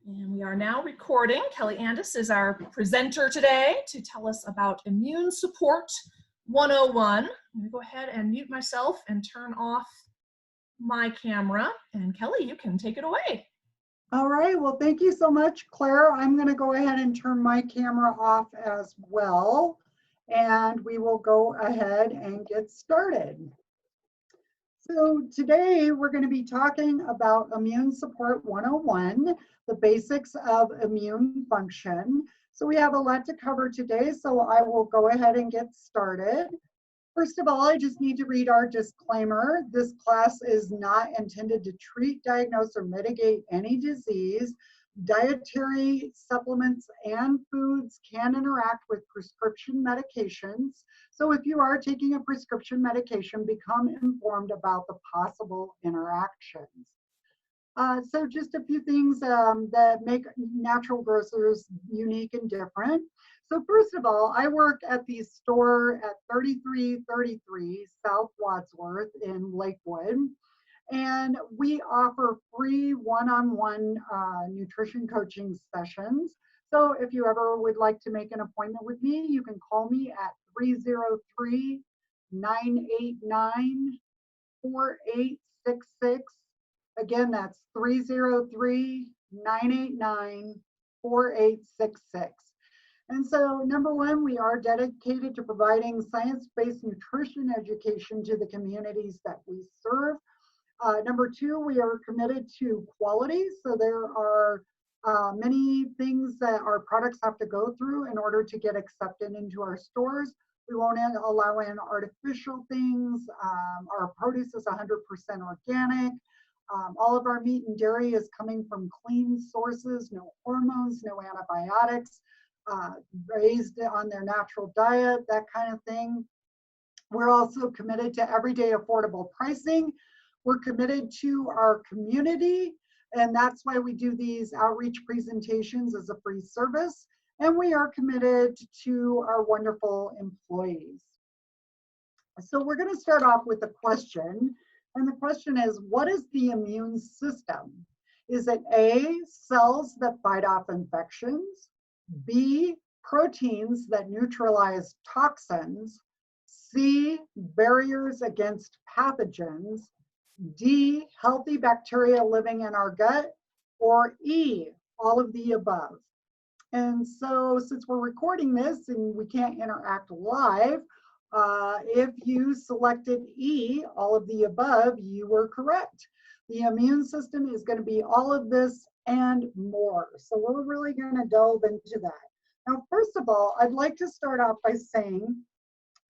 And we are now recording. Kelly Andis is our presenter today to tell us about Immune Support 101. I'm going to go ahead and mute myself and turn off my camera. And Kelly, you can take it away. All right, well, thank you so much, Claire. I'm going to go ahead and turn my camera off as well, and we will go ahead and get started. So today we're going to be talking about Immune Support 101, the basics of immune function. So we have a lot to cover today, so I will go ahead and get started. First of all, I just need to read our disclaimer. This class is not intended to treat, diagnose, or mitigate any disease. Dietary supplements and foods can interact with prescription medications. So if you are taking a prescription medication, become informed about the possible interactions. So just a few things that make natural grocers unique and different. So first of all, I work at the store at 3333 South Wadsworth in Lakewood, and we offer free one-on-one nutrition coaching sessions. So if you ever would like to make an appointment with me, you can call me at 303-989-4866. Again, that's 303-989-4866. And so, number one, we are dedicated to providing science-based nutrition education to the communities that we serve. Number two, we are committed to quality. So there are many things that our products have to go through in order to get accepted into our stores. We won't allow in artificial things. Our produce is 100% organic. All of our meat and dairy is coming from clean sources, no hormones, no antibiotics. Raised on their natural diet, that kind of thing. We're also committed to everyday affordable pricing. We're committed to our community, and that's why we do these outreach presentations as a free service. And we are committed to our wonderful employees. So we're going to start off with a question. And the question is, what is the immune system? Is it A, cells that fight off infections? B, proteins that neutralize toxins? C, barriers against pathogens? D, healthy bacteria living in our gut? Or E, all of the above? And so since we're recording this and we can't interact live, if you selected E, all of the above, you were correct. The immune system is going to be all of this and more. So we're really going to delve into that. Now, first of all, I'd like to start off by saying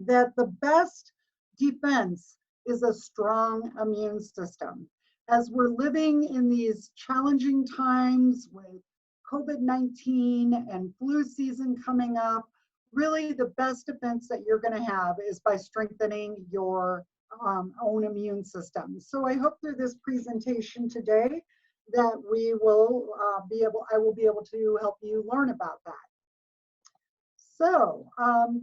that the best defense is a strong immune system. As we're living in these challenging times with COVID-19 and flu season coming up, really the best defense that you're going to have is by strengthening your own immune system. So I hope through this presentation today that we will I will be able to help you learn about that. So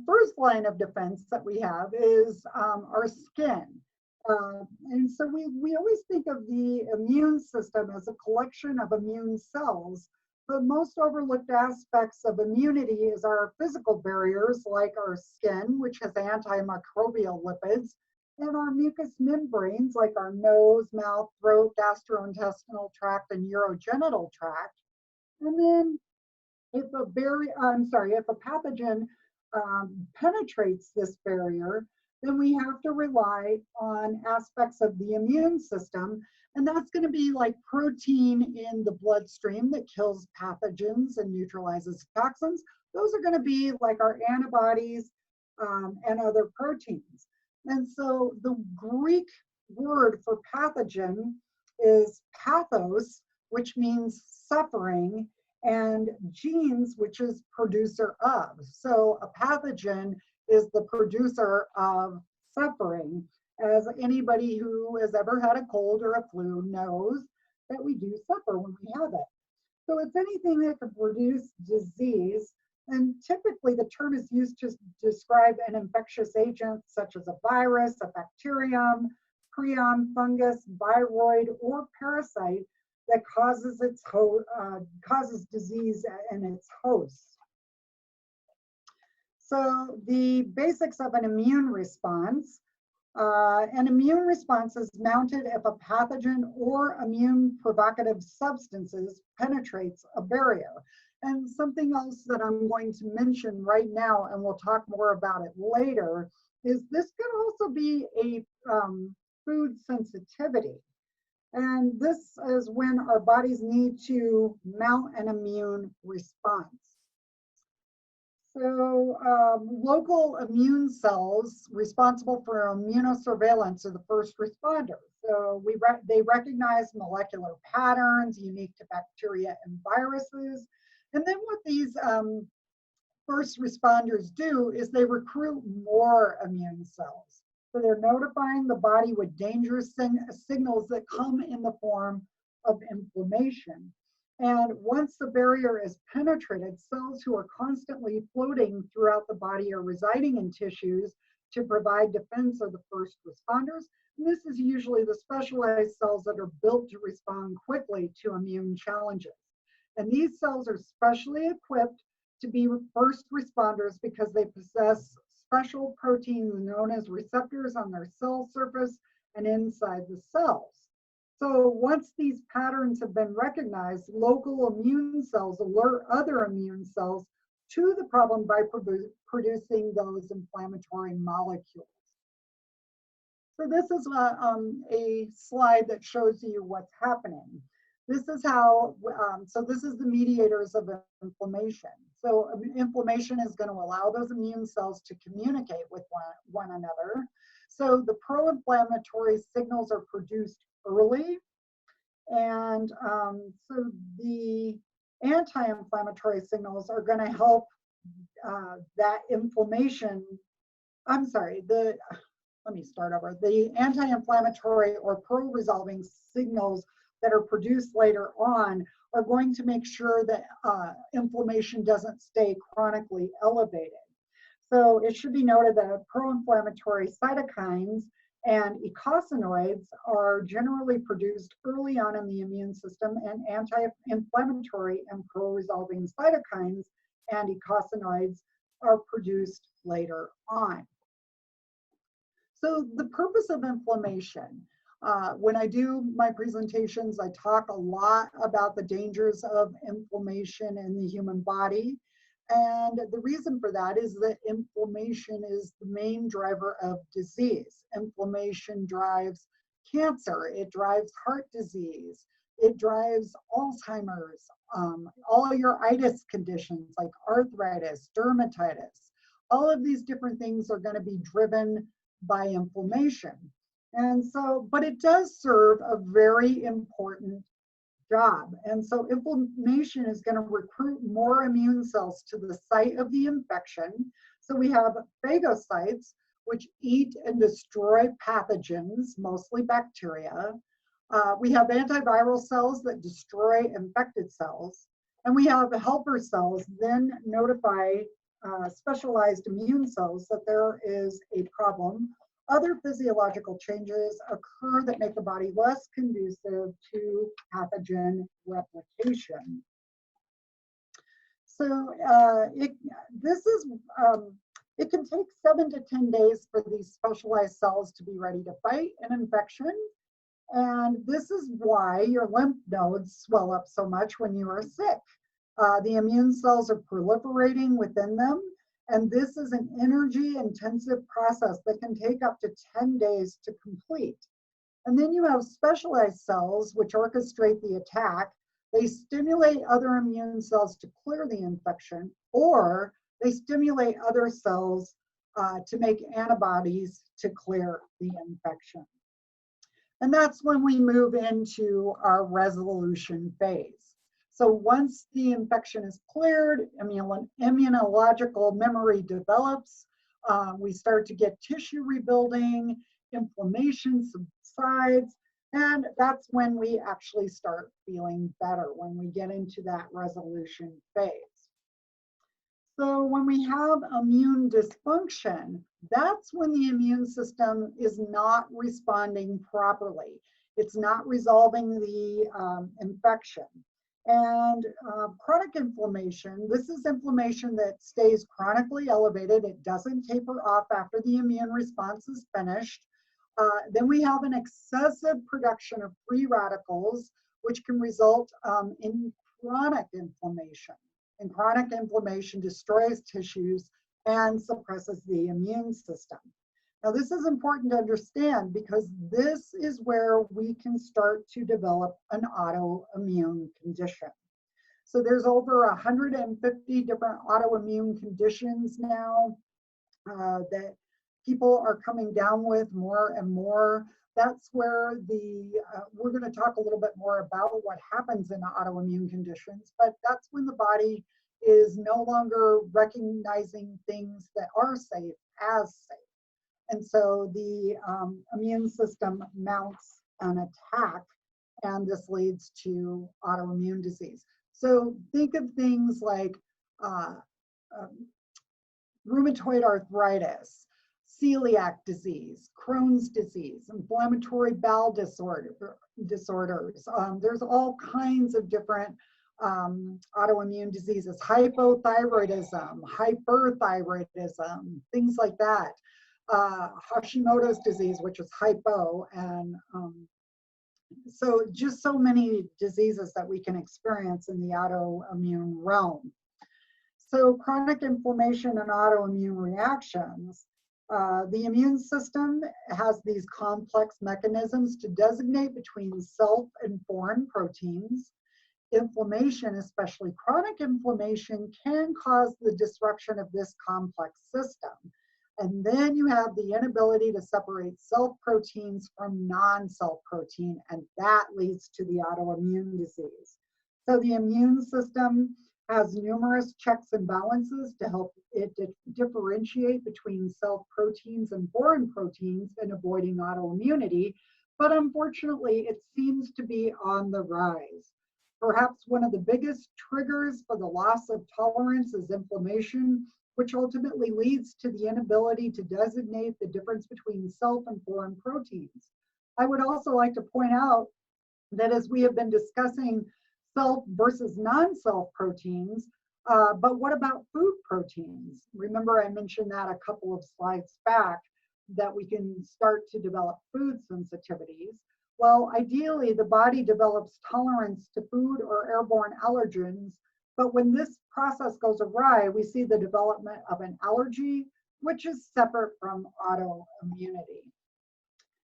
first line of defense that we have is our skin. And so we always think of the immune system as a collection of immune cells, but most overlooked aspects of immunity is our physical barriers like our skin, which has antimicrobial lipids, and our mucous membranes like our nose, mouth, throat, gastrointestinal tract, and urogenital tract. And then if a pathogen penetrates this barrier, then we have to rely on aspects of the immune system. And that's going to be like protein in the bloodstream that kills pathogens and neutralizes toxins. Those are going to be like our antibodies and other proteins. And so the Greek word for pathogen is pathos, which means suffering, and genes, which is producer of. So a pathogen is the producer of suffering. As anybody who has ever had a cold or a flu knows that we do suffer when we have it. So it's anything that can produce disease, and typically the term is used to describe an infectious agent such as a virus, a bacterium, prion, fungus, viroid, or parasite that causes disease in its host. So the basics of an immune response. An immune response is mounted if a pathogen or immune provocative substances penetrates a barrier. And something else that I'm going to mention right now, and we'll talk more about it later, is this can also be a food sensitivity. And this is when our bodies need to mount an immune response. So local immune cells responsible for immunosurveillance are the first responders. So they recognize molecular patterns unique to bacteria and viruses. And then what these first responders do is they recruit more immune cells. So they're notifying the body with dangerous signals that come in the form of inflammation. And once the barrier is penetrated, cells who are constantly floating throughout the body are residing in tissues to provide defense are the first responders. And this is usually the specialized cells that are built to respond quickly to immune challenges. And these cells are specially equipped to be first responders because they possess special proteins known as receptors on their cell surface and inside the cells. So once these patterns have been recognized, local immune cells alert other immune cells to the problem by producing those inflammatory molecules. So this is a slide that shows you what's happening. This is how, so this is the mediators of inflammation. So inflammation is going to allow those immune cells to communicate with one another. So the pro-inflammatory signals are produced early. And so the anti-inflammatory signals are going to help that inflammation. I'm sorry, let me start over. The anti-inflammatory or pro-resolving signals that are produced later on are going to make sure that inflammation doesn't stay chronically elevated. So it should be noted that pro-inflammatory cytokines and eicosanoids are generally produced early on in the immune system, and anti-inflammatory and pro-resolving cytokines and eicosanoids are produced later on. So the purpose of inflammation. When I do my presentations, I talk a lot about the dangers of inflammation in the human body. And the reason for that is that inflammation is the main driver of disease. Inflammation drives cancer, it drives heart disease, it drives Alzheimer's, all your itis conditions like arthritis, dermatitis. All of these different things are going to be driven by inflammation. And so, but it does serve a very important job. And so inflammation is going to recruit more immune cells to the site of the infection. So we have phagocytes, which eat and destroy pathogens, mostly bacteria. We have antiviral cells that destroy infected cells. And we have helper cells then notify specialized immune cells that there is a problem. Other physiological changes occur that make the body less conducive to pathogen replication. So it can take 7 to 10 days for these specialized cells to be ready to fight an infection. And this is why your lymph nodes swell up so much when you are sick. The immune cells are proliferating within them. And this is an energy-intensive process that can take up to 10 days to complete. And then you have specialized cells which orchestrate the attack. They stimulate other immune cells to clear the infection, or they stimulate other cells to make antibodies to clear the infection. And that's when we move into our resolution phase. So once the infection is cleared, immunological memory develops, we start to get tissue rebuilding, inflammation subsides, and that's when we actually start feeling better, when we get into that resolution phase. So when we have immune dysfunction, that's when the immune system is not responding properly. It's not resolving the infection. And chronic inflammation, this is inflammation that stays chronically elevated. It doesn't taper off after the immune response is finished. Then we have an excessive production of free radicals, which can result in chronic inflammation. And chronic inflammation destroys tissues and suppresses the immune system. Now, this is important to understand because this is where we can start to develop an autoimmune condition. So there's over 150 different autoimmune conditions now that people are coming down with more and more. That's where we're going to talk a little bit more about what happens in autoimmune conditions, but that's when the body is no longer recognizing things that are safe as safe. And so the immune system mounts an attack, and this leads to autoimmune disease. So think of things like rheumatoid arthritis, celiac disease, Crohn's disease, inflammatory bowel disorders. There's all kinds of different autoimmune diseases, hypothyroidism, hyperthyroidism, things like that. Hashimoto's disease, which is hypo, and so just so many diseases that we can experience in the autoimmune realm. So chronic inflammation and autoimmune reactions, the immune system has these complex mechanisms to designate between self and foreign proteins. Inflammation, especially chronic inflammation, can cause the disruption of this complex system. And then you have the inability to separate self proteins from non-self protein, and that leads to the autoimmune disease. So the immune system has numerous checks and balances to help it differentiate between self proteins and foreign proteins in avoiding autoimmunity, but unfortunately it seems to be on the rise. Perhaps one of the biggest triggers for the loss of tolerance is inflammation, which ultimately leads to the inability to designate the difference between self and foreign proteins. I would also like to point out that as we have been discussing self versus non-self proteins, but what about food proteins? Remember I mentioned that a couple of slides back, that we can start to develop food sensitivities. Well, ideally the body develops tolerance to food or airborne allergens, but when this process goes awry, we see the development of an allergy, which is separate from autoimmunity.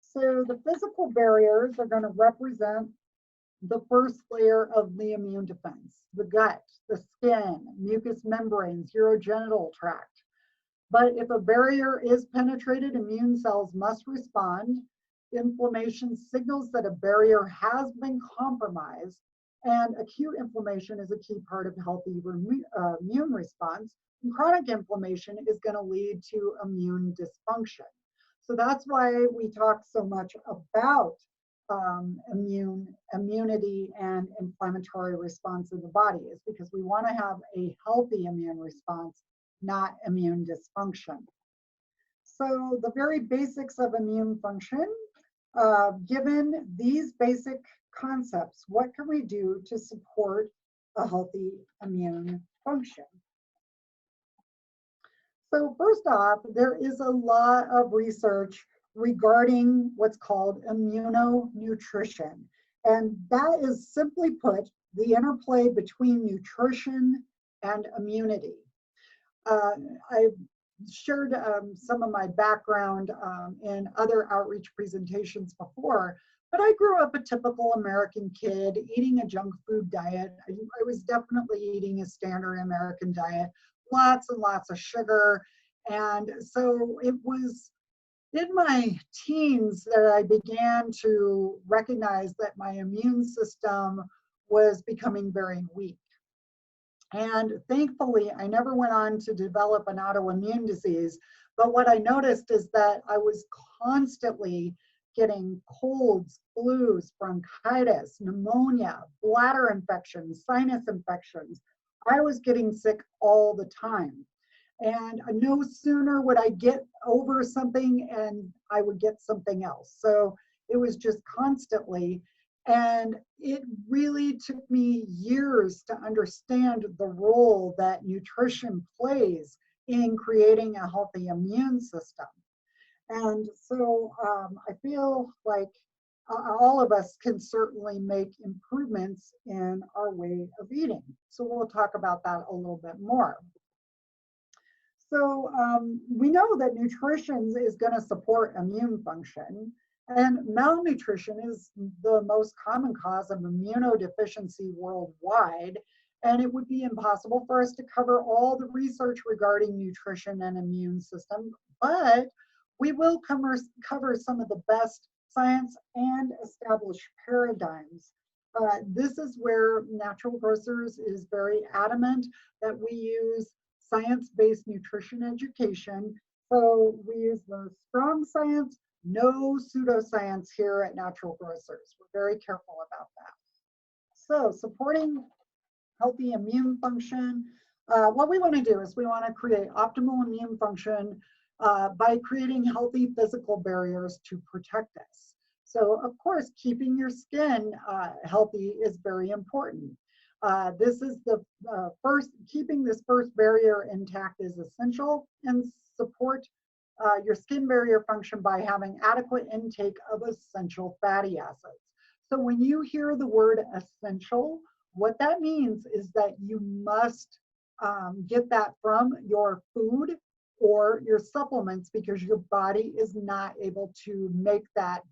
So the physical barriers are going to represent the first layer of the immune defense, the gut, the skin, mucous membranes, urogenital tract. But if a barrier is penetrated, immune cells must respond. Inflammation signals that a barrier has been compromised, and acute inflammation is a key part of healthy immune response. And chronic inflammation is going to lead to immune dysfunction. So that's why we talk so much about immunity and inflammatory response in the body, is because we want to have a healthy immune response, not immune dysfunction. So the very basics of immune function, given these basic concepts, what can we do to support a healthy immune function? So first off, there is a lot of research regarding what's called immunonutrition. And that is, simply put, the interplay between nutrition and immunity. I've shared some of my background in other outreach presentations before, but I grew up a typical American kid eating a junk food diet. I was definitely eating a standard American diet, lots and lots of sugar. And so it was in my teens that I began to recognize that my immune system was becoming very weak. And thankfully, I never went on to develop an autoimmune disease. But what I noticed is that I was constantly getting colds, flus, bronchitis, pneumonia, bladder infections, sinus infections. I was getting sick all the time. And no sooner would I get over something and I would get something else. So It was just constantly. And it really took me years to understand the role that nutrition plays in creating a healthy immune system. And so I feel like all of us can certainly make improvements in our way of eating. So we'll talk about that a little bit more. So we know that nutrition is going to support immune function, and malnutrition is the most common cause of immunodeficiency worldwide. And it would be impossible for us to cover all the research regarding nutrition and immune system, but we will cover some of the best science and established paradigms. This is where Natural Grocers is very adamant that we use science-based nutrition education. So we use the strong science, no pseudoscience here at Natural Grocers. We're very careful about that. So supporting healthy immune function, what we want to do is we want to create optimal immune function by creating healthy physical barriers to protect us. So of course, keeping your skin healthy is very important. This is the keeping this first barrier intact is essential, and support your skin barrier function by having adequate intake of essential fatty acids. So when you hear the word essential, what that means is that you must get that from your food or your supplements, because your body is not able to make that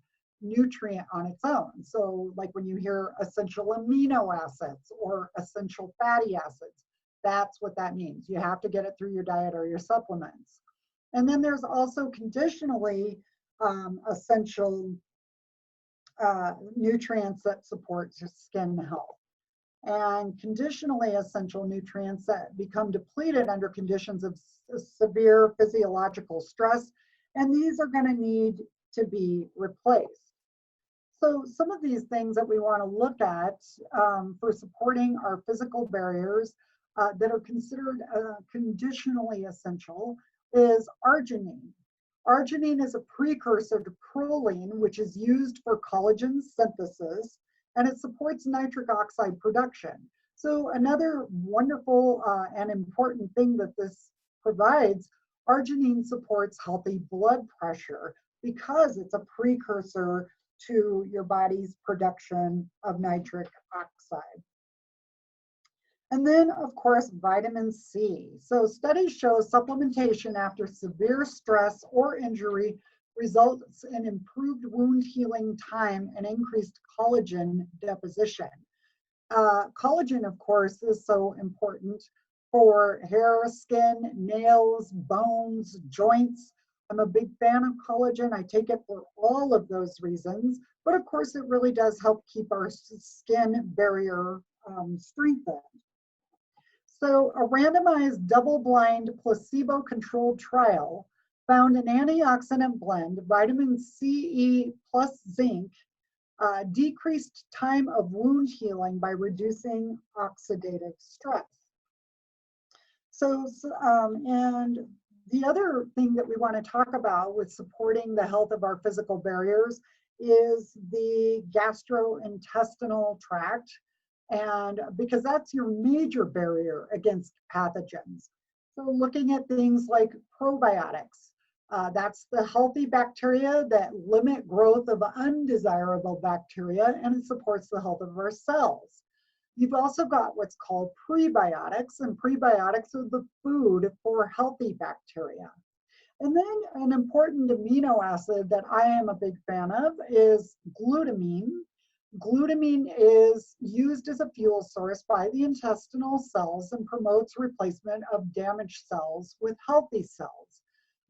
nutrient on its own. So like when you hear essential amino acids or essential fatty acids, that's what that means. You have to get it through your diet or your supplements. And then there's also conditionally essential nutrients that support skin health. And conditionally essential nutrients that become depleted under conditions of severe physiological stress, and these are going to need to be replaced. So some of these things that we want to look at for supporting our physical barriers that are considered conditionally essential is arginine. Arginine is a precursor to proline, which is used for collagen synthesis, and it supports nitric oxide production. So another wonderful and important thing that this provides, arginine supports healthy blood pressure because it's a precursor to your body's production of nitric oxide. And then, of course, vitamin C. So studies show supplementation after severe stress or injury results in improved wound healing time and increased collagen deposition. Collagen, of course, is so important for hair, skin, nails, bones, joints. I'm a big fan of collagen. I take it for all of those reasons, but of course it really does help keep our skin barrier strengthened. So a randomized double-blind placebo-controlled trial found an antioxidant blend, vitamin C, E plus zinc, decreased time of wound healing by reducing oxidative stress. And the other thing that we want to talk about with supporting the health of our physical barriers is the gastrointestinal tract, and because that's your major barrier against pathogens. So looking at things like probiotics, that's the healthy bacteria that limit growth of undesirable bacteria, and it supports the health of our cells. You've also got what's called prebiotics, and prebiotics are the food for healthy bacteria. And then an important amino acid that I am a big fan of is glutamine. Glutamine is used as a fuel source by the intestinal cells and promotes replacement of damaged cells with healthy cells.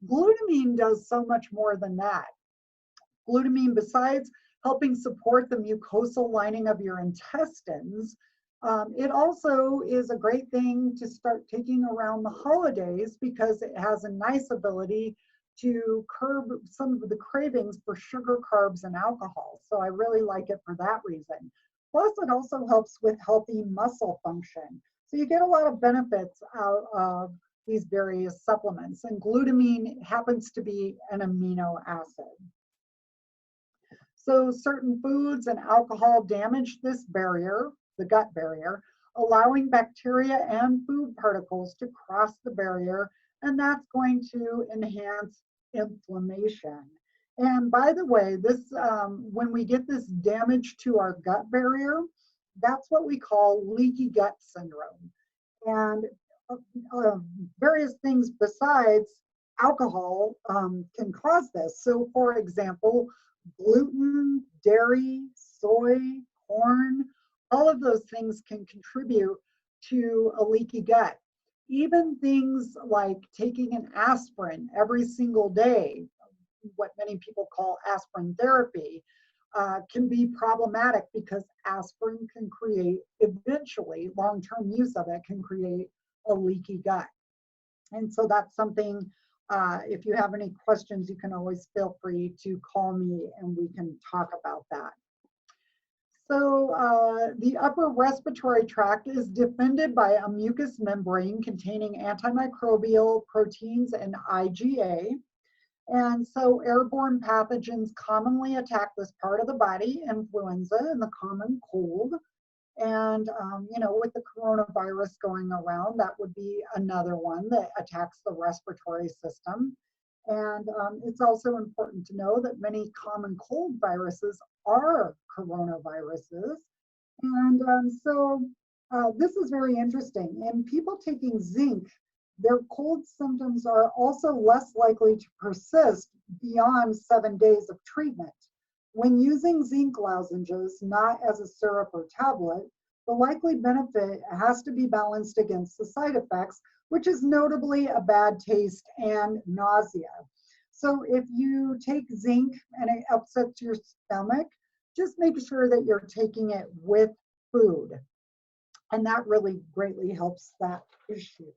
Glutamine does so much more than that. Glutamine, besides helping support the mucosal lining of your intestines, it also is a great thing to start taking around the holidays because it has a nice ability to curb some of the cravings for sugar, carbs, and alcohol. So I really like it for that reason. Plus, it also helps with healthy muscle function. So you get a lot of benefits out of these various supplements, and glutamine happens to be an amino acid. So certain foods and alcohol damage this barrier, the gut barrier, allowing bacteria and food particles to cross the barrier, and that's going to enhance inflammation. And by the way, this when we get this damage to our gut barrier, that's what we call leaky gut syndrome. And uh, uh, various things besides alcohol can cause this. So, for example, gluten, dairy, soy, corn, all of those things can contribute to a leaky gut. Even things like taking an aspirin every single day, what many people call aspirin therapy, can be problematic because aspirin can create, eventually, long-term use of it can create a leaky gut. And so that's something, if you have any questions, you can always feel free to call me and we can talk about that. So the upper respiratory tract is defended by a mucous membrane containing antimicrobial proteins and IgA. And so airborne pathogens commonly attack this part of the body, influenza and the common cold. And, you know, with the coronavirus going around, that would be another one that attacks the respiratory system. And it's also important to know that many common cold viruses are coronaviruses. And this is very interesting. In people taking zinc, their cold symptoms are also less likely to persist beyond 7 days of treatment. When using zinc lozenges, not as a syrup or tablet, the likely benefit has to be balanced against the side effects, which is notably a bad taste and nausea. So if you take zinc and it upsets your stomach, just make sure that you're taking it with food. And that really greatly helps that issue.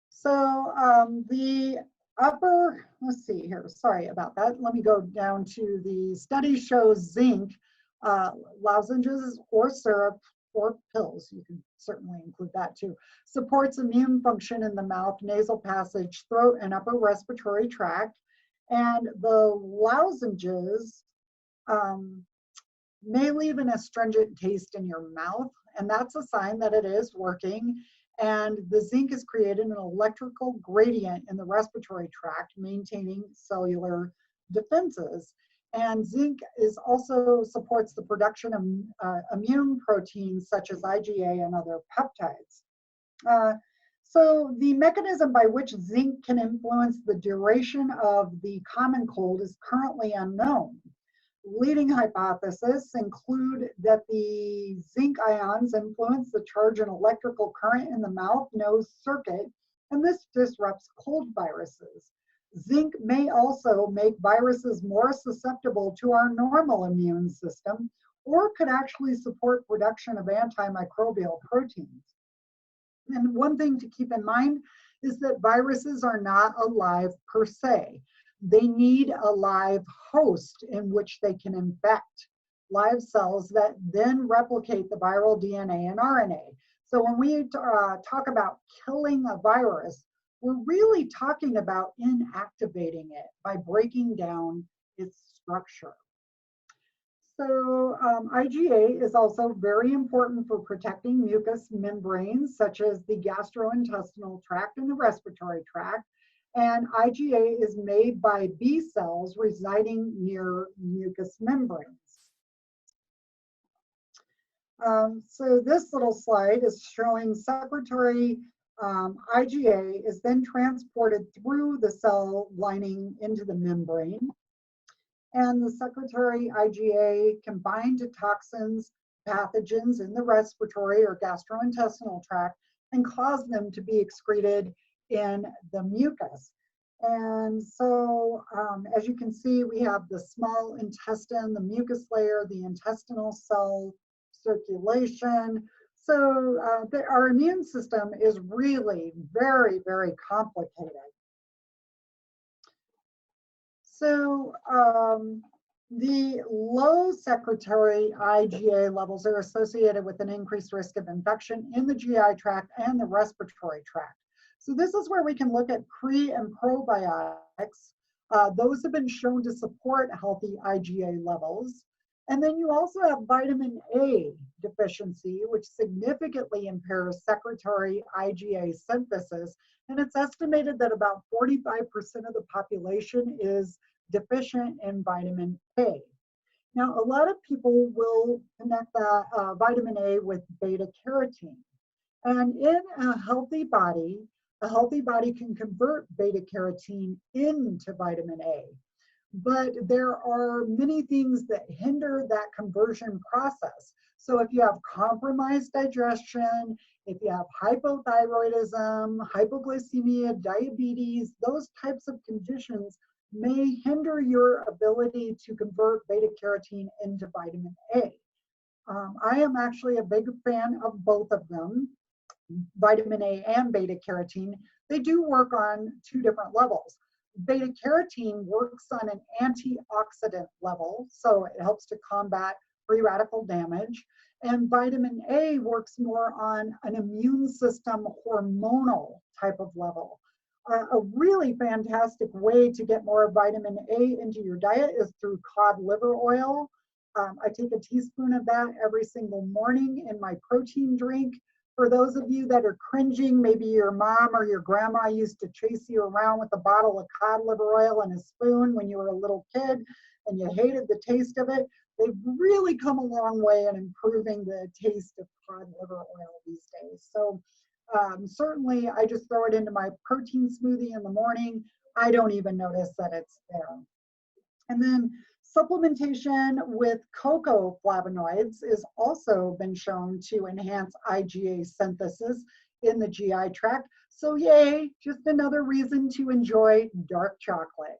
So the upper, let's see here, sorry about that. Let me go down to the study shows zinc lozenges or syrup or pills, you can certainly include that too, supports immune function in the mouth, nasal passage, throat, and upper respiratory tract. And the lozenges may leave an astringent taste in your mouth, and that's a sign that it is working. And the zinc has created an electrical gradient in the respiratory tract, maintaining cellular defenses. And zinc is also supports the production of immune proteins such as IgA and other peptides. So the mechanism by which zinc can influence the duration of the common cold is currently unknown. Leading hypotheses include that the zinc ions influence the charge and electrical current in the mouth nose circuit, and this disrupts cold viruses. Zinc may also make viruses more susceptible to our normal immune system, or could actually support production of antimicrobial proteins. And one thing to keep in mind is that viruses are not alive per se. They need a live host in which they can infect live cells that then replicate the viral DNA and RNA. So when we talk about killing a virus, we're really talking about inactivating it by breaking down its structure. So IgA is also very important for protecting mucous membranes, such as the gastrointestinal tract and the respiratory tract. And IgA is made by B cells residing near mucous membranes. So this little slide is showing secretory IgA is then transported through the cell lining into the membrane. And the secretory IgA can bind to toxins, pathogens in the respiratory or gastrointestinal tract and cause them to be excreted in the mucus. And so, as you can see, we have the small intestine, the mucus layer, the intestinal cell circulation. So our immune system is really very, very complicated. So the low secretory IgA levels are associated with an increased risk of infection in the GI tract and the respiratory tract. So this is where we can look at pre and probiotics. Those have been shown to support healthy IgA levels. And then you also have vitamin A deficiency, which significantly impairs secretory IgA synthesis. And it's estimated that about 45% of the population is deficient in vitamin A. Now, a lot of people will connect that vitamin A with beta carotene. And in a healthy body can convert beta carotene into vitamin A. But there are many things that hinder that conversion process. So if you have compromised digestion, if you have hypothyroidism, hypoglycemia, diabetes, those types of conditions may hinder your ability to convert beta carotene into vitamin A. I am actually a big fan of both of them, vitamin A and beta carotene. They do work on two different levels. Beta carotene works on an antioxidant level, so it helps to combat free radical damage. And vitamin A works more on an immune system hormonal type of level. A really fantastic way to get more vitamin A into your diet is through cod liver oil. I take a teaspoon of that every single morning in my protein drink. For those of you that are cringing, maybe your mom or your grandma used to chase you around with a bottle of cod liver oil and a spoon when you were a little kid and you hated the taste of it. They've really come a long way in improving the taste of cod liver oil these days. So certainly I just throw it into my protein smoothie in the morning. I don't even notice that it's there. And then supplementation with cocoa flavonoids is also been shown to enhance IgA synthesis in the GI tract. So yay, just another reason to enjoy dark chocolate.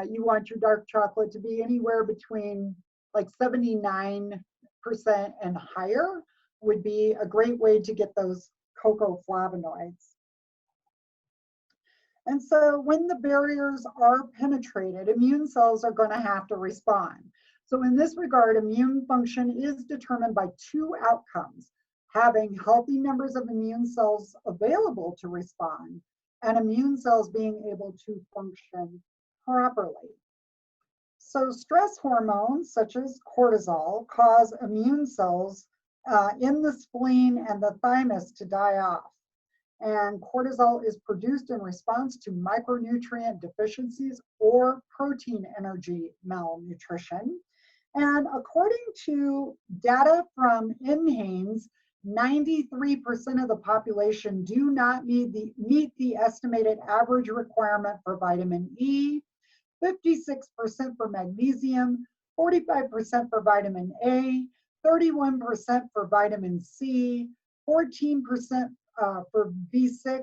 You want your dark chocolate to be anywhere between like 79% and higher would be a great way to get those cocoa flavonoids. And so when the barriers are penetrated, immune cells are going to have to respond. So in this regard, immune function is determined by two outcomes: having healthy numbers of immune cells available to respond and immune cells being able to function properly. So stress hormones such as cortisol cause immune cells in the spleen and the thymus to die off. And cortisol is produced in response to micronutrient deficiencies or protein energy malnutrition. And according to data from NHANES, 93% of the population do not meet the estimated average requirement for vitamin E, 56% for magnesium, 45% for vitamin A, 31% for vitamin C, 14% for B6,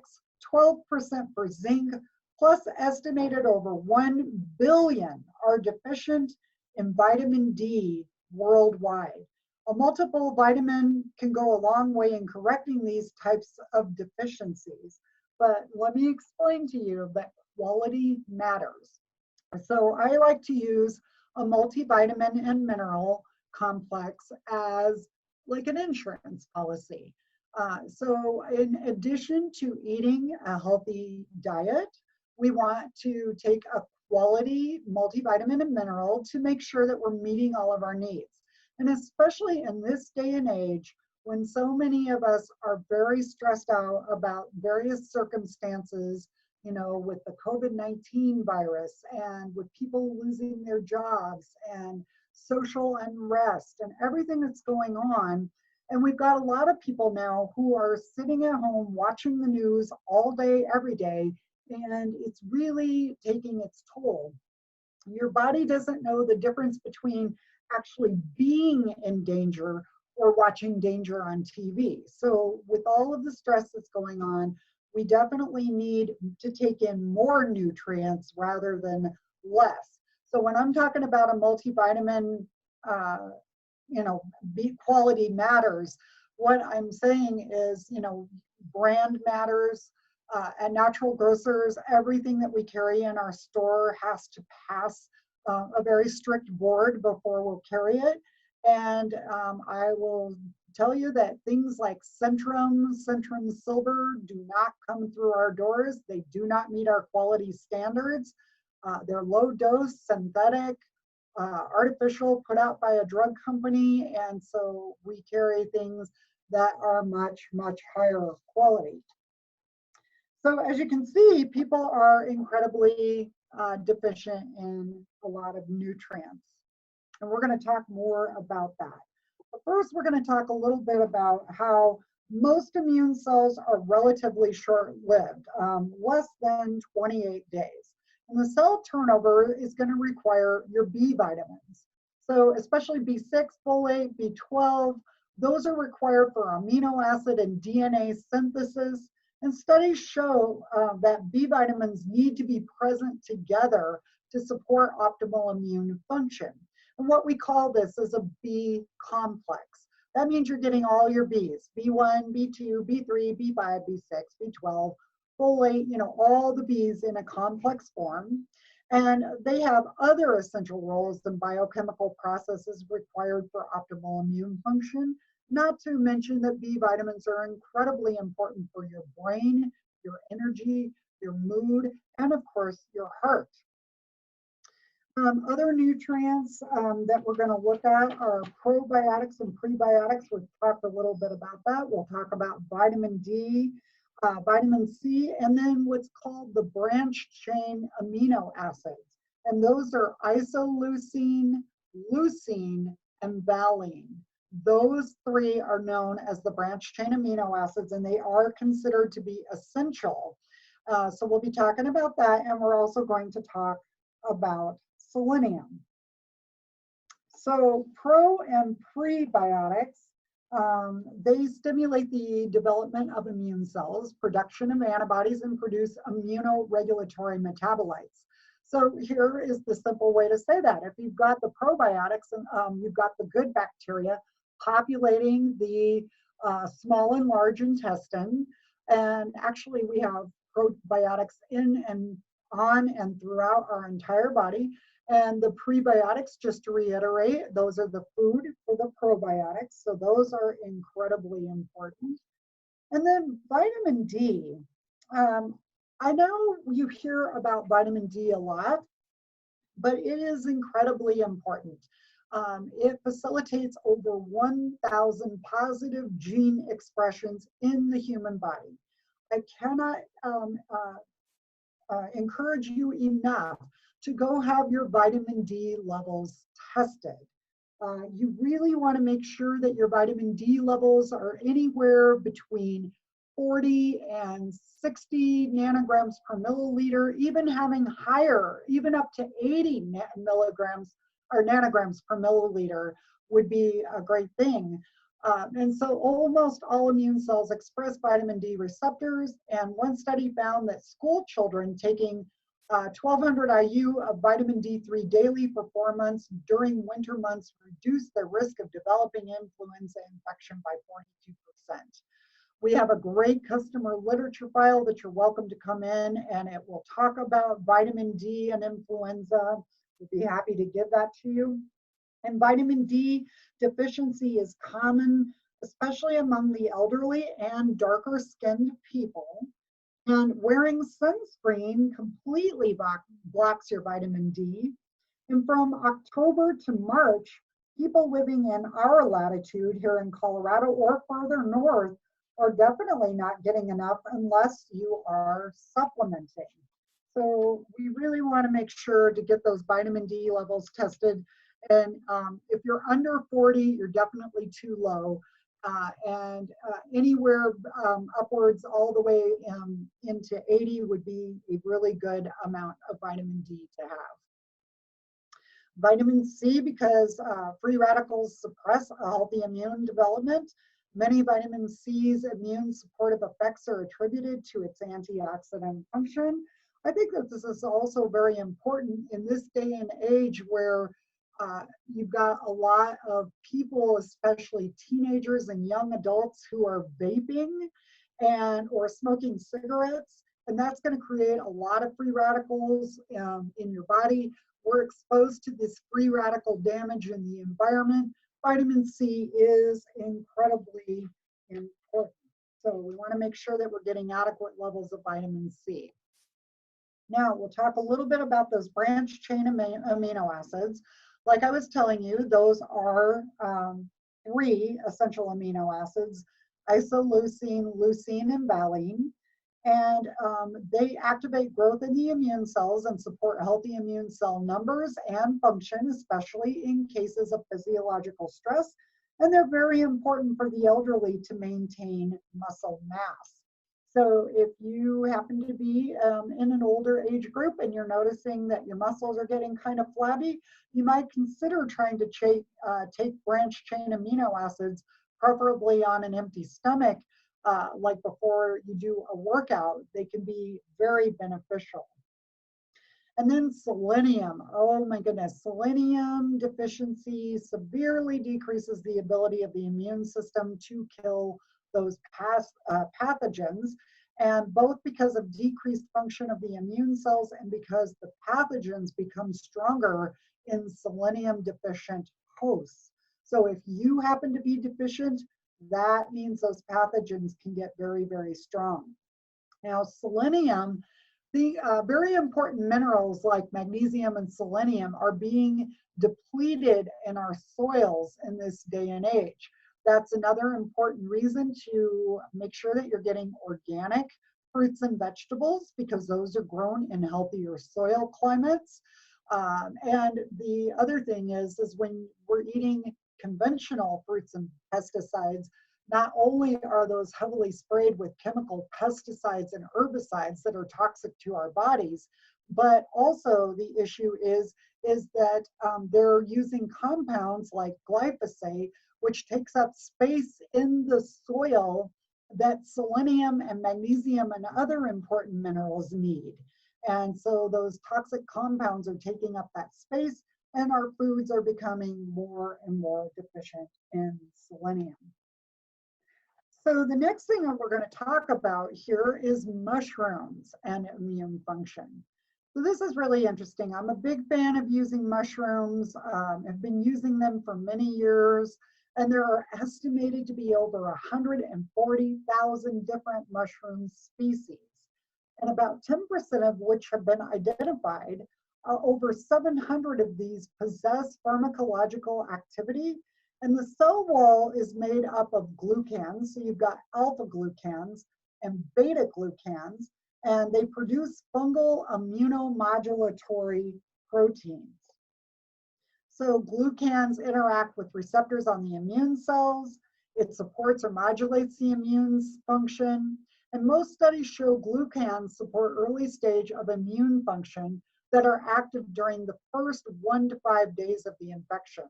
12% for zinc, plus estimated over 1 billion are deficient in vitamin D worldwide. A multiple vitamin can go a long way in correcting these types of deficiencies, but let me explain to you that quality matters. So I like to use a multivitamin and mineral complex as like an insurance policy. So in addition to eating a healthy diet, we want to take a quality multivitamin and mineral to make sure that we're meeting all of our needs. And especially in this day and age, when so many of us are very stressed out about various circumstances, you know, with the COVID-19 virus and with people losing their jobs and social unrest and everything that's going on. And we've got a lot of people now who are sitting at home watching the news all day, every day, and it's really taking its toll. Your body doesn't know the difference between actually being in danger or watching danger on TV. So with all of the stress that's going on, we definitely need to take in more nutrients rather than less. So when I'm talking about a multivitamin, quality matters, what I'm saying is, brand matters. At Natural Grocers, everything that we carry in our store has to pass a very strict board before we'll carry it. And I will tell you that things like Centrum Silver do not come through our doors. They do not meet our quality standards. They're low dose, synthetic, artificial, put out by a drug company. And so we carry things that are much, much higher quality. So as you can see, people are incredibly deficient in a lot of nutrients. And we're going to talk more about that. But first, we're going to talk a little bit about how most immune cells are relatively short-lived, less than 28 days. And the cell turnover is going to require your B vitamins. So especially B6, folate, B12, those are required for amino acid and DNA synthesis. And studies show that B vitamins need to be present together to support optimal immune function. And what we call this is a B complex. That means you're getting all your Bs, B1, B2, B3, B5, B6, B12, folate, all the Bs in a complex form. And they have other essential roles in biochemical processes required for optimal immune function. Not to mention that B vitamins are incredibly important for your brain, your energy, your mood, and of course, your heart. Other nutrients that we're going to look at are probiotics and prebiotics. We've talked a little bit about that. We'll talk about vitamin D, vitamin C, and then what's called the branched chain amino acids. And those are isoleucine, leucine, and valine. Those three are known as the branched chain amino acids, and they are considered to be essential. So we'll be talking about that, and we're also going to talk about selenium. So pro and prebiotics, they stimulate the development of immune cells, production of antibodies, and produce immunoregulatory metabolites. So here is the simple way to say that. If you've got the probiotics and you've got the good bacteria populating the small and large intestine, and actually we have probiotics in and on and throughout our entire body. And the prebiotics, just to reiterate, those are the food for the probiotics. So those are incredibly important. And then vitamin D. I know you hear about vitamin D a lot, but it is incredibly important. It facilitates over 1,000 positive gene expressions in the human body. I cannot encourage you enough to go have your vitamin D levels tested. You really want to make sure that your vitamin D levels are anywhere between 40 and 60 nanograms per milliliter, even having higher, even up to 80 milligrams or nanograms per milliliter would be a great thing. And so almost all immune cells express vitamin D receptors. And one study found that school children taking 1,200 IU of vitamin D3 daily for 4 months during winter months reduced their risk of developing influenza infection by 42%. We have a great customer literature file that you're welcome to come in, and it will talk about vitamin D and influenza. We'd be happy to give that to you. And vitamin D deficiency is common, especially among the elderly and darker skinned people. And wearing sunscreen completely blocks your vitamin D. And from October to March, people living in our latitude here in Colorado or further north are definitely not getting enough unless you are supplementing. So we really want to make sure to get those vitamin D levels tested. And if you're under 40, you're definitely too low. And anywhere upwards all the way into 80 would be a really good amount of vitamin D to have. Vitamin C, because free radicals suppress a healthy immune development. Many vitamin C's immune supportive effects are attributed to its antioxidant function. I think that this is also very important in this day and age where you've got a lot of people, especially teenagers and young adults, who are vaping or smoking cigarettes, and that's going to create a lot of free radicals in your body. We're exposed to this free radical damage in the environment. Vitamin C is incredibly important. So we want to make sure that we're getting adequate levels of vitamin C. Now, we'll talk a little bit about those branch chain amino acids. Like I was telling you, those are 3 essential amino acids: isoleucine, leucine, and valine. And they activate growth in the immune cells and support healthy immune cell numbers and function, especially in cases of physiological stress. And they're very important for the elderly to maintain muscle mass. So if you happen to be in an older age group and you're noticing that your muscles are getting kind of flabby, you might consider trying to take branch chain amino acids, preferably on an empty stomach, like before you do a workout. They can be very beneficial. And then selenium. Oh my goodness, selenium deficiency severely decreases the ability of the immune system to kill those pathogens. And both because of decreased function of the immune cells and because the pathogens become stronger in selenium deficient hosts. So if you happen to be deficient, that means those pathogens can get very, very strong. Now, selenium, the very important minerals like magnesium and selenium are being depleted in our soils in this day and age. That's another important reason to make sure that you're getting organic fruits and vegetables, because those are grown in healthier soil climates. And the other thing is when we're eating conventional fruits and pesticides, not only are those heavily sprayed with chemical pesticides and herbicides that are toxic to our bodies, but also the issue is that they're using compounds like glyphosate, which takes up space in the soil that selenium and magnesium and other important minerals need. And so those toxic compounds are taking up that space, and our foods are becoming more and more deficient in selenium. So the next thing that we're going to talk about here is mushrooms and immune function. So this is really interesting. I'm a big fan of using mushrooms. I've been using them for many years, and there are estimated to be over 140,000 different mushroom species, and about 10% of which have been identified. Over 700 of these possess pharmacological activity. And the cell wall is made up of glucans. So you've got alpha glucans and beta glucans, and they produce fungal immunomodulatory proteins. So glucans interact with receptors on the immune cells. It supports or modulates the immune function. And most studies show glucans support early stage of immune function that are active during the first 1 to 5 days of the infection.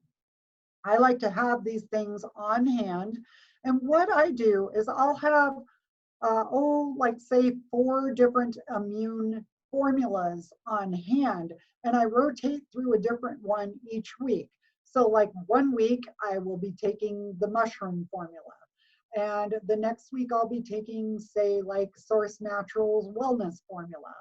I like to have these things on hand. And what I do is I'll have, like say 4 different immune formulas on hand, and I rotate through a different one each week. So like 1 week, I will be taking the mushroom formula. And the next week I'll be taking, say, like Source Naturals Wellness formula.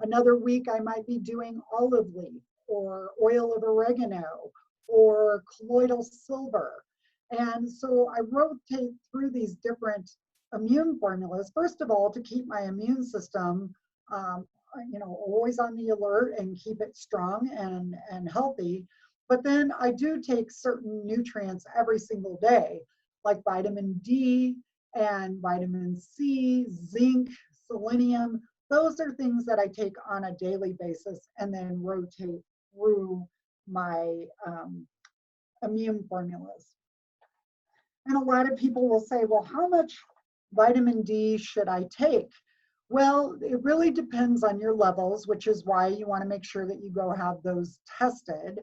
Another week I might be doing olive leaf or oil of oregano or colloidal silver. And so I rotate through these different immune formulas, first of all, to keep my immune system, always on the alert and keep it strong and healthy. But then I do take certain nutrients every single day, like vitamin D and vitamin C, zinc, selenium. Those are things that I take on a daily basis and then rotate through my immune formulas. And a lot of people will say, well, how much vitamin D should I take? Well, it really depends on your levels, which is why you want to make sure that you go have those tested.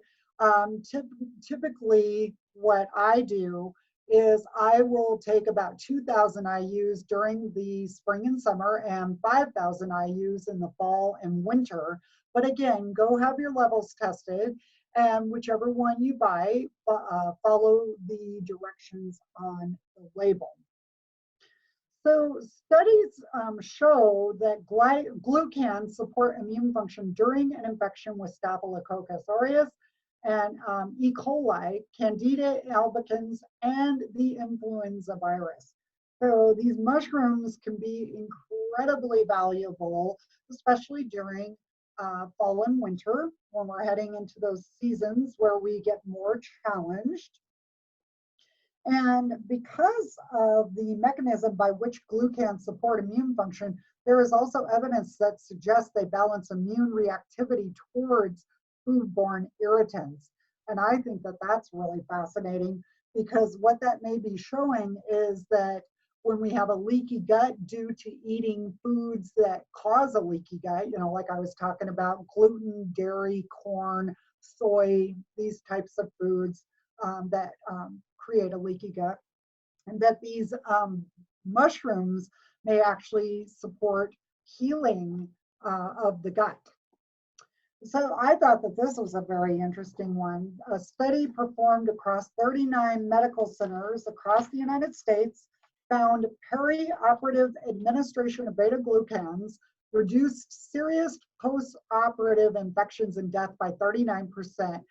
Typically, what I do is I will take about 2,000 IUs during the spring and summer and 5,000 IUs in the fall and winter. But again, go have your levels tested, and whichever one you buy, follow the directions on the label. So studies show that glucans support immune function during an infection with Staphylococcus aureus and E. coli, Candida albicans, and the influenza virus. So these mushrooms can be incredibly valuable, especially during fall and winter when we're heading into those seasons where we get more challenged. And because of the mechanism by which glucans support immune function, there is also evidence that suggests they balance immune reactivity towards foodborne irritants. And I think that that's really fascinating, because what that may be showing is that when we have a leaky gut due to eating foods that cause a leaky gut, you know, like I was talking about, gluten, dairy, corn, soy, these types of foods that create a leaky gut, and that these mushrooms may actually support healing of the gut. So I thought that this was a very interesting one. A study performed across 39 medical centers across the United States found perioperative administration of beta glucans reduced serious post-operative infections and death by 39%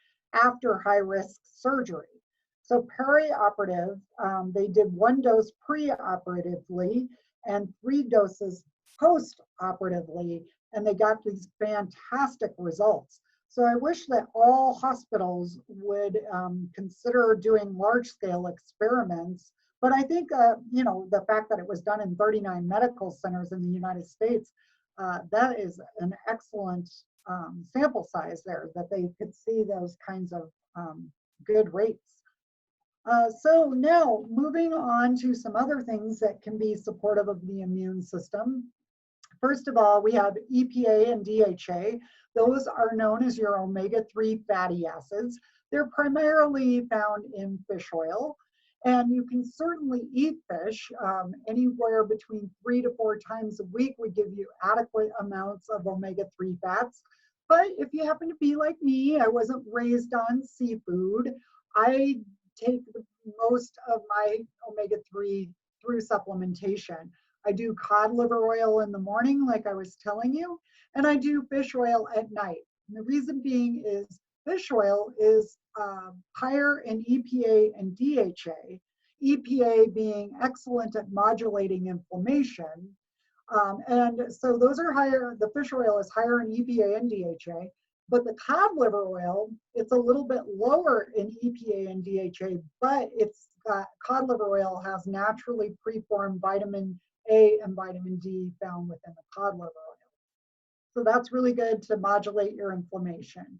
after high-risk surgery. So perioperative, they did 1 dose pre-operatively and 3 doses post-operatively, and they got these fantastic results. So I wish that all hospitals would consider doing large-scale experiments. But I think, you know, the fact that it was done in 39 medical centers in the United States, that is an excellent sample size there, that they could see those kinds of good rates. So now moving on to some other things that can be supportive of the immune system. First of all, we have EPA and DHA. Those are known as your omega-3 fatty acids. They're primarily found in fish oil. And you can certainly eat fish. Anywhere between 3 to 4 times a week would give you adequate amounts of omega-3 fats. But if you happen to be like me, I wasn't raised on seafood. I take most of my omega-3 through supplementation. I do cod liver oil in the morning, like I was telling you, and I do fish oil at night. And the reason being is fish oil is higher in EPA and DHA, EPA being excellent at modulating inflammation. And so those are higher, the fish oil is higher in EPA and DHA, but the cod liver oil, it's a little bit lower in EPA and DHA, but it's cod liver oil has naturally preformed vitamin A and vitamin D found within the cod liver oil. So that's really good to modulate your inflammation.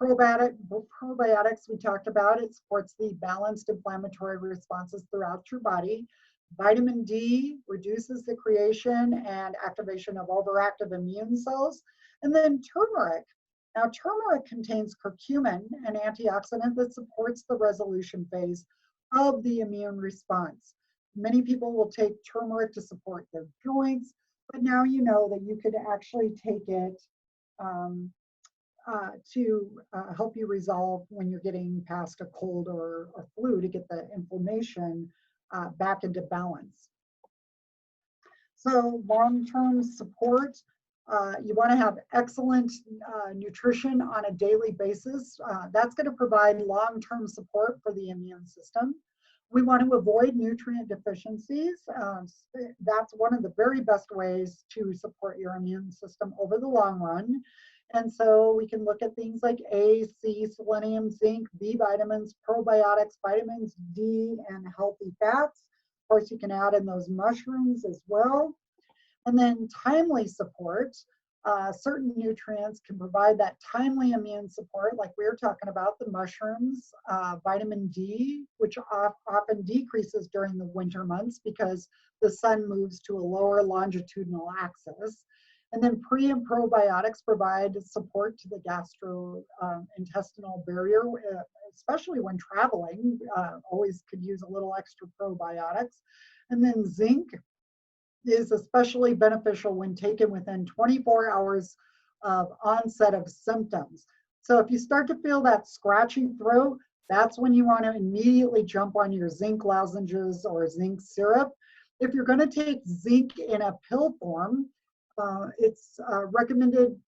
Probiotics we talked about, it supports the balanced inflammatory responses throughout your body. Vitamin D reduces the creation and activation of overactive immune cells. And then turmeric. Now, turmeric contains curcumin, an antioxidant that supports the resolution phase of the immune response. Many people will take turmeric to support their joints, but now you know that you could actually take it to help you resolve when you're getting past a cold or a flu, to get the inflammation back into balance. So long-term support, you want to have excellent nutrition on a daily basis. That's going to provide long-term support for the immune system. We want to avoid nutrient deficiencies. That's one of the very best ways to support your immune system over the long run. And so we can look at things like A, C, selenium, zinc, B vitamins, probiotics, vitamins D, and healthy fats. Of course, you can add in those mushrooms as well. And then timely support. Certain nutrients can provide that timely immune support, like we were talking about, the mushrooms, vitamin D, which often decreases during the winter months because the sun moves to a lower longitudinal axis. And then pre and probiotics provide support to the gastrointestinal barrier, especially when traveling. Always could use a little extra probiotics. And then zinc is especially beneficial when taken within 24 hours of onset of symptoms. So if you start to feel that scratchy throat, that's when you want to immediately jump on your zinc lozenges or zinc syrup. If you're going to take zinc in a pill form, it's recommended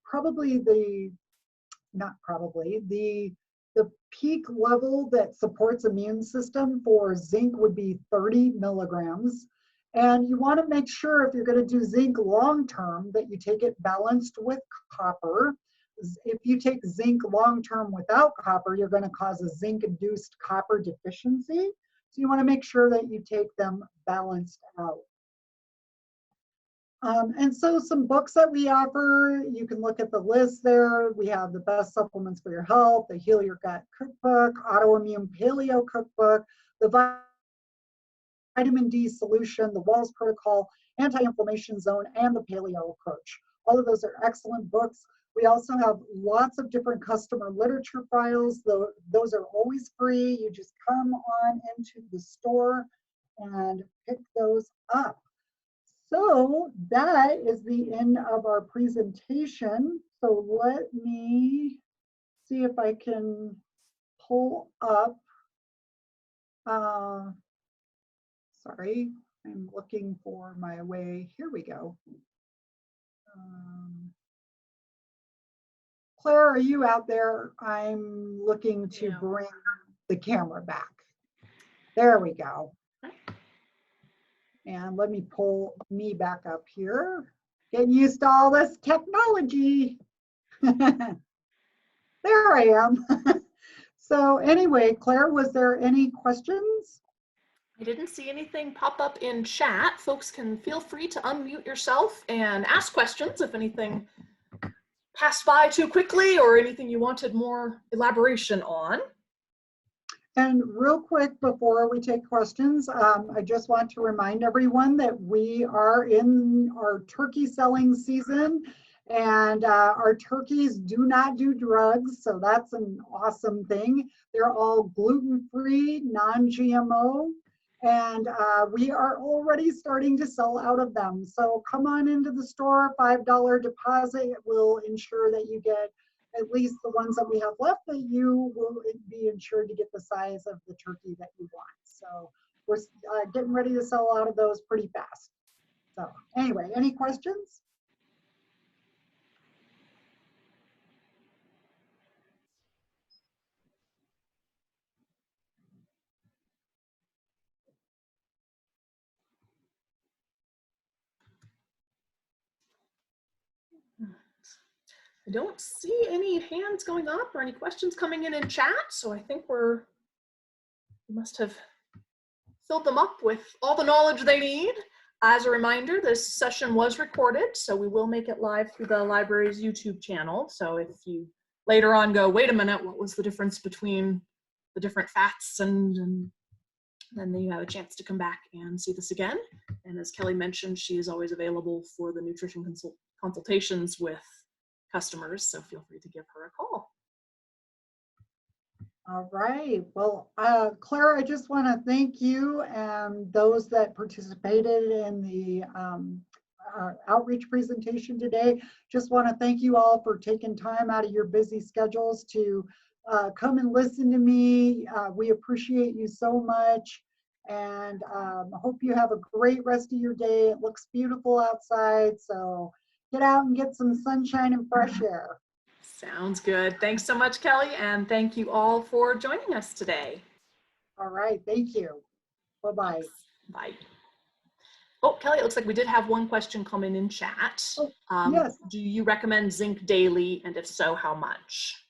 the peak level that supports immune system for zinc would be 30 milligrams. And you want to make sure if you're going to do zinc long-term that you take it balanced with copper. If you take zinc long-term without copper, you're going to cause a zinc-induced copper deficiency. So you want to make sure that you take them balanced out. And so some books that we offer, you can look at the list there. We have the best supplements for your health, the Heal Your Gut cookbook, autoimmune paleo cookbook, the vitamin D solution, the Walls Protocol, anti-inflammation zone, and the paleo approach. All of those are excellent books. We also have lots of different customer literature files. Those are always free. You just come on into the store and pick those up. So that is the end of our presentation. So let me see if I can pull up. Sorry, I'm looking for my way. Here we go. Claire, are you out there? I'm looking to bring the camera back. There we go. And let me pull me back up here. Getting used to all this technology. There I am. So anyway, Claire, was there any questions? I didn't see anything pop up in chat. Folks can feel free to unmute yourself and ask questions if anything passed by too quickly or anything you wanted more elaboration on. And real quick before we take questions, I just want to remind everyone that we are in our turkey selling season, and our turkeys do not do drugs, so that's an awesome thing. They're all gluten-free, non-GMO, and we are already starting to sell out of them. So come on into the store, $5 deposit will ensure that you get at least the ones that we have left, that you will be insured to get the size of the turkey that you want. So we're getting ready to sell out of those pretty fast. So anyway, any questions? I don't see any hands going up or any questions coming in chat, so I think we must have filled them up with all the knowledge they need. As a reminder, this session was recorded, so we will make it live through the library's YouTube channel. So if you later on go, wait a minute, what was the difference between the different fats, and then you have a chance to come back and see this again. And as Kelly mentioned, she is always available for the nutrition consultations with customers, so feel free to give her a call. All right. Well, Claire, I just want to thank you and those that participated in the outreach presentation today. Just want to thank you all for taking time out of your busy schedules to come and listen to me. We appreciate you so much, and hope you have a great rest of your day. It looks beautiful outside, so get out and get some sunshine and fresh air. Sounds good. Thanks so much, Kelly, and thank you all for joining us today. All right, thank you. Bye-bye. Thanks. Bye. Oh, Kelly, it looks like we did have one question come in chat. Yes. Do you recommend zinc daily, and if so, how much?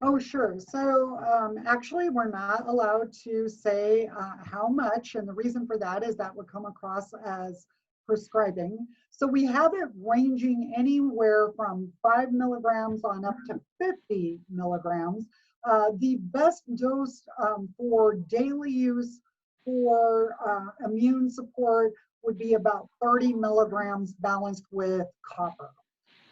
Oh, sure. So actually, we're not allowed to say how much, and the reason for that is that would come across as prescribing. So we have it ranging anywhere from 5 milligrams on up to 50 milligrams. The best dose for daily use for immune support would be about 30 milligrams balanced with copper.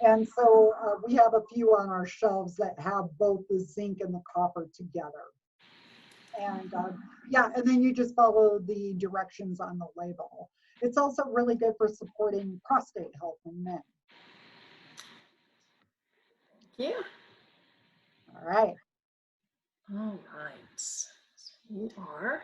And so we have a few on our shelves that have both the zinc and the copper together. And yeah, and then you just follow the directions on the label. It's also really good for supporting prostate health in men. Yeah. All right. All right. So we are